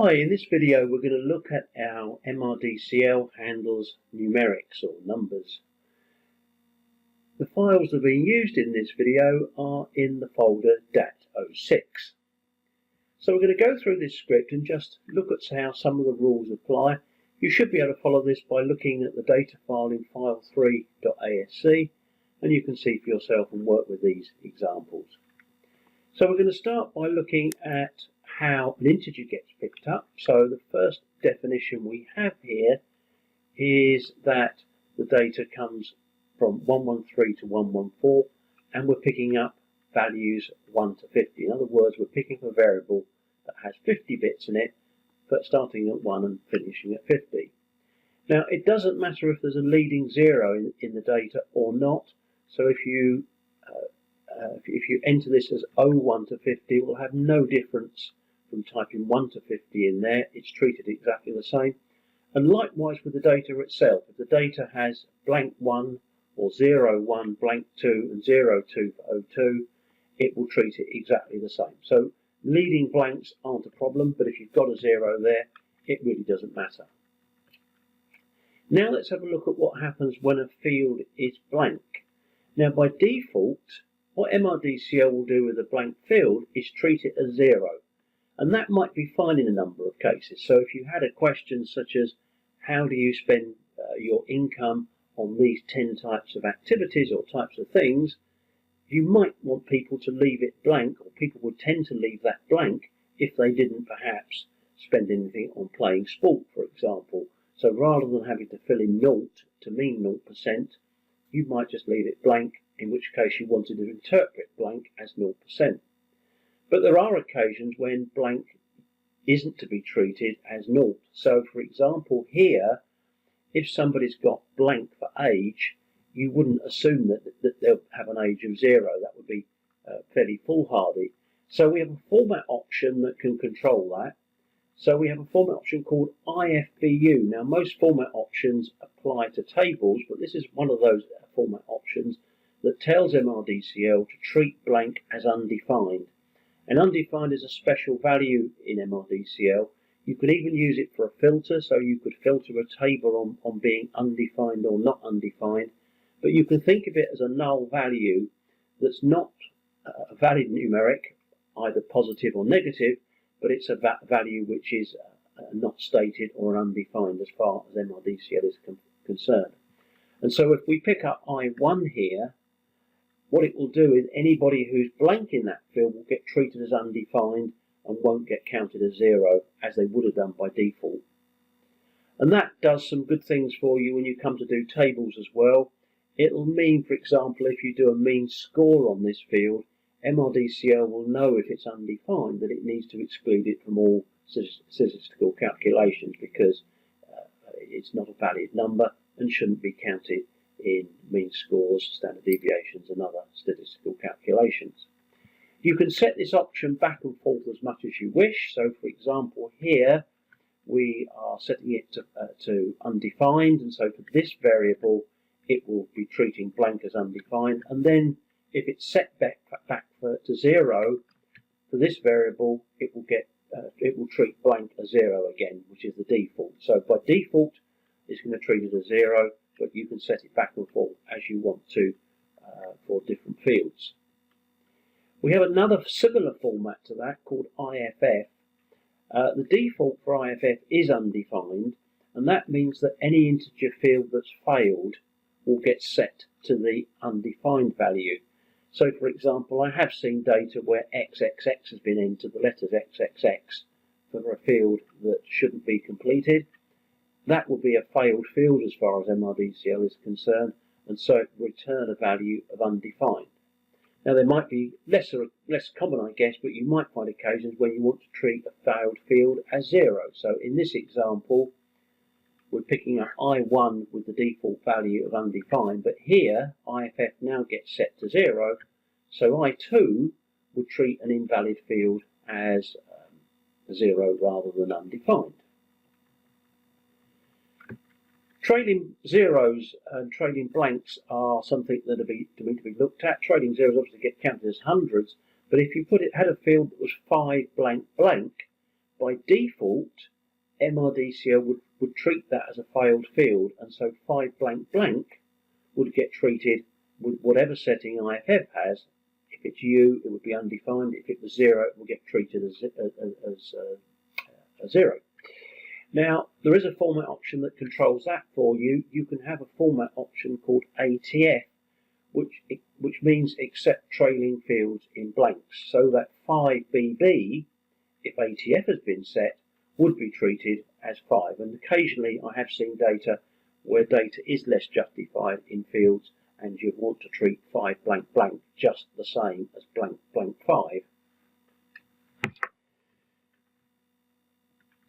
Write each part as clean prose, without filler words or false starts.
Hi, in this video we're going to look at our MRDCL handles numerics or numbers. The files that are being used in this video are in the folder DAT06. So we're going to go through this script and just look at how some of the rules apply. You should be able to follow this by looking at the data file in file3.asc, and you can see for yourself and work with these examples. So we're going to start by looking at how an integer gets picked up. So the first definition we have here is that the data comes from 113 to 114 and we're picking up values 1 to 50. In other words, we're picking up a variable that has 50 bits in it, but starting at 1 and finishing at 50. Now it doesn't matter if there's a leading 0 in the data or not. So if you enter this as 01 to 50, it will have no difference from typing 1 to 50 in there. It's treated exactly the same. And likewise with the data itself, if the data has blank 1 or 0, 1, blank 2 and 0, 2 for 02, it will treat it exactly the same. So leading blanks aren't a problem, but if you've got a 0 there, it really doesn't matter. Now let's have a look at what happens when a field is blank. Now by default, what MRDCL will do with a blank field is treat it as 0. And that might be fine in a number of cases. So if you had a question such as, how do you spend your income on these 10 types of activities or types of things, you might want people to leave it blank, or people would tend to leave that blank if they didn't perhaps spend anything on playing sport, for example. So rather than having to fill in 0 to mean 0%, you might just leave it blank, in which case you wanted to interpret blank as 0%. But there are occasions when blank isn't to be treated as 0. So for example here, if somebody's got blank for age, you wouldn't assume that they'll have an age of 0. That would be fairly foolhardy. So we have a format option that can control that. So we have a format option called IFBU. Now most format options apply to tables, but this is one of those format options that tells MRDCL to treat blank as undefined. And undefined is a special value in MRDCL. You can even use it for a filter, so you could filter a table on being undefined or not undefined. But you can think of it as a null value that's not a valid numeric, either positive or negative, but it's a value which is not stated or undefined as far as MRDCL is concerned. And so if we pick up I1 here, what it will do is anybody who's blank in that field will get treated as undefined and won't get counted as 0 as they would have done by default. And that does some good things for you when you come to do tables as well. It'll mean, for example, if you do a mean score on this field, MRDCL will know if it's undefined that it needs to exclude it from all statistical calculations because it's not a valid number and shouldn't be counted in mean scores, standard deviations and other statistical calculations. You can set this option back and forth as much as you wish. So for example here we are setting it to undefined, and so for this variable it will be treating blank as undefined, and then if it's set back to 0 for this variable it will treat blank as 0 again, which is the default. So by default it's going to treat it as 0, but you can set it back and forth as you want to for different fields. We have another similar format to that called IFF. The default for IFF is undefined, and that means that any integer field that's failed will get set to the undefined value. So for example, I have seen data where XXX has been entered, the letters XXX, for a field that shouldn't be completed. That will be a failed field as far as MRDCL is concerned, and so it will return a value of undefined. Now there might be less common, I guess, but you might find occasions when you want to treat a failed field as 0. So in this example, we're picking up I1 with the default value of undefined, but here IFF now gets set to 0, so I2 would treat an invalid field as 0 rather than undefined. Trailing zeros and trailing blanks are something that are to be looked at. Trailing zeros obviously get counted as hundreds, but if you had a field that was 5 blank blank, by default, MRDCL would treat that as a failed field, and so 5 blank blank would get treated with whatever setting IFF has. If it's U, it would be undefined. If it was 0, it would get treated as a 0. Now, there is a format option that controls that for you. You can have a format option called ATF, which means accept trailing fields in blanks, so that 5BB, if ATF has been set, would be treated as 5. And occasionally I have seen data where data is less justified in fields, and you want to treat 5 blank blank just the same as blank blank 5.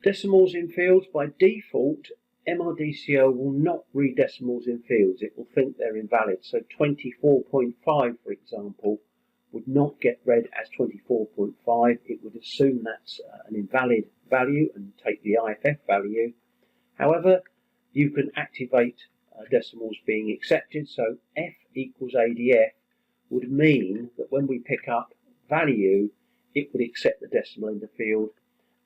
Decimals in fields, by default, MRDCL will not read decimals in fields. It will think they're invalid. So 24.5, for example, would not get read as 24.5. It would assume that's an invalid value and take the IFF value. However, you can activate decimals being accepted. So F equals ADF would mean that when we pick up value, it would accept the decimal in the field.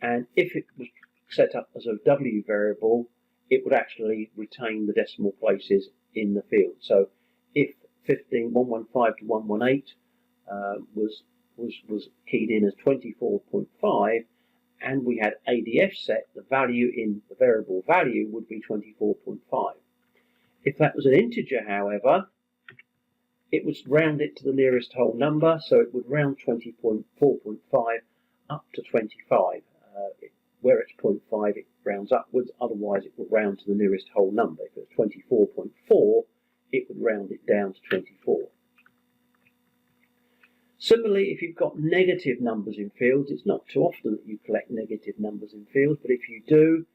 And if it was set up as a W variable, it would actually retain the decimal places in the field. So if 115 to 118 was keyed in as 24.5, and we had ADF set, the value in the variable value would be 24.5. If that was an integer, however, it would round it to the nearest whole number, so it would round 24.5 up to 25. Where it's 0.5, it rounds upwards, otherwise it will round to the nearest whole number. If it's 24.4, it would round it down to 24. Similarly, if you've got negative numbers in fields, it's not too often that you collect negative numbers in fields, but if you do,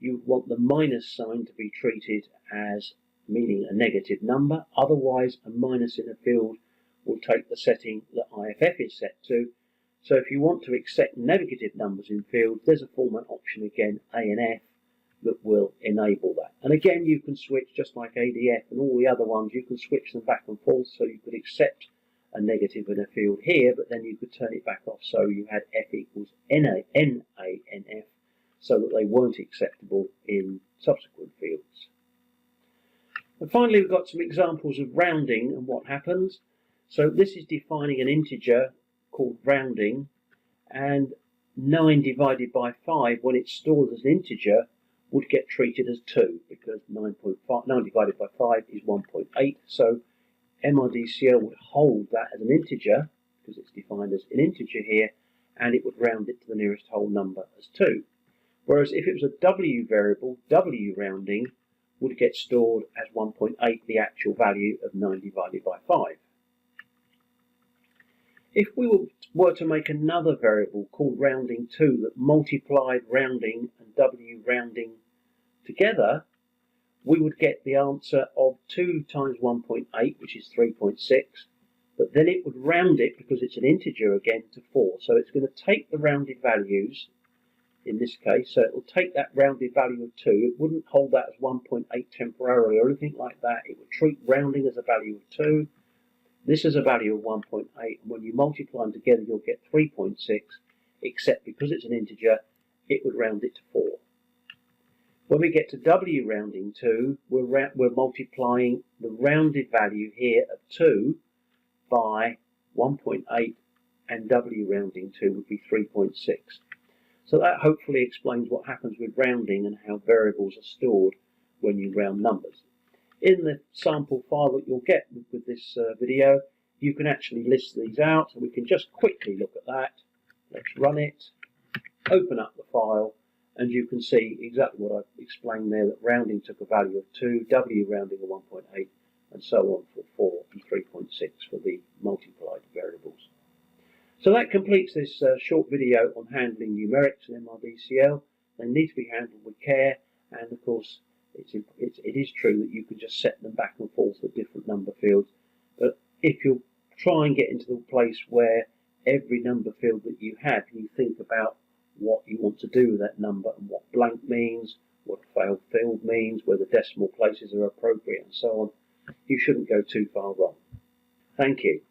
you want the minus sign to be treated as meaning a negative number. Otherwise, a minus in a field will take the setting that IFF is set to. So if you want to accept negative numbers in fields, there's a format option again, A and F, that will enable that. And again, you can switch, just like ADF and all the other ones, you can switch them back and forth, so you could accept a negative in a field here, but then you could turn it back off, so you had F equals NaNF, so that they weren't acceptable in subsequent fields. And finally, we've got some examples of rounding and what happens. So this is defining an integer called rounding, and 9 divided by 5, when it's stored as an integer, would get treated as 2, because 9 divided by 5 is 1.8. So MRDCL would hold that as an integer, because it's defined as an integer here, and it would round it to the nearest whole number as 2. Whereas if it was a W variable, W rounding would get stored as 1.8, the actual value of 9 divided by 5. If we were to make another variable called rounding2 that multiplied rounding and W rounding together, we would get the answer of 2 times 1.8, which is 3.6, but then it would round it, because it's an integer again, to 4. So it's going to take the rounded values in this case, so it will take that rounded value of 2. It wouldn't hold that as 1.8 temporarily or anything like that. It would treat rounding as a value of 2. This is a value of 1.8, and when you multiply them together, you'll get 3.6, except because it's an integer, it would round it to 4. When we get to W rounding 2, we're multiplying the rounded value here of 2 by 1.8, and W rounding 2 would be 3.6. So that hopefully explains what happens with rounding and how variables are stored when you round numbers. In the sample file that you'll get with this video, you can actually list these out, and we can just quickly look at that. Let's run it, open up the file, and you can see exactly what I've explained there, that rounding took a value of 2, W rounding of 1.8, and so on for 4 and 3.6 for the multiplied variables. So that completes this short video on handling numerics in MRDCL. They need to be handled with care, and of course it is true that you can just set them back and forth at different number fields, but if you try and get into the place where every number field that you have, you think about what you want to do with that number and what blank means, what a failed field means, whether decimal places are appropriate and so on, you shouldn't go too far wrong. Thank you.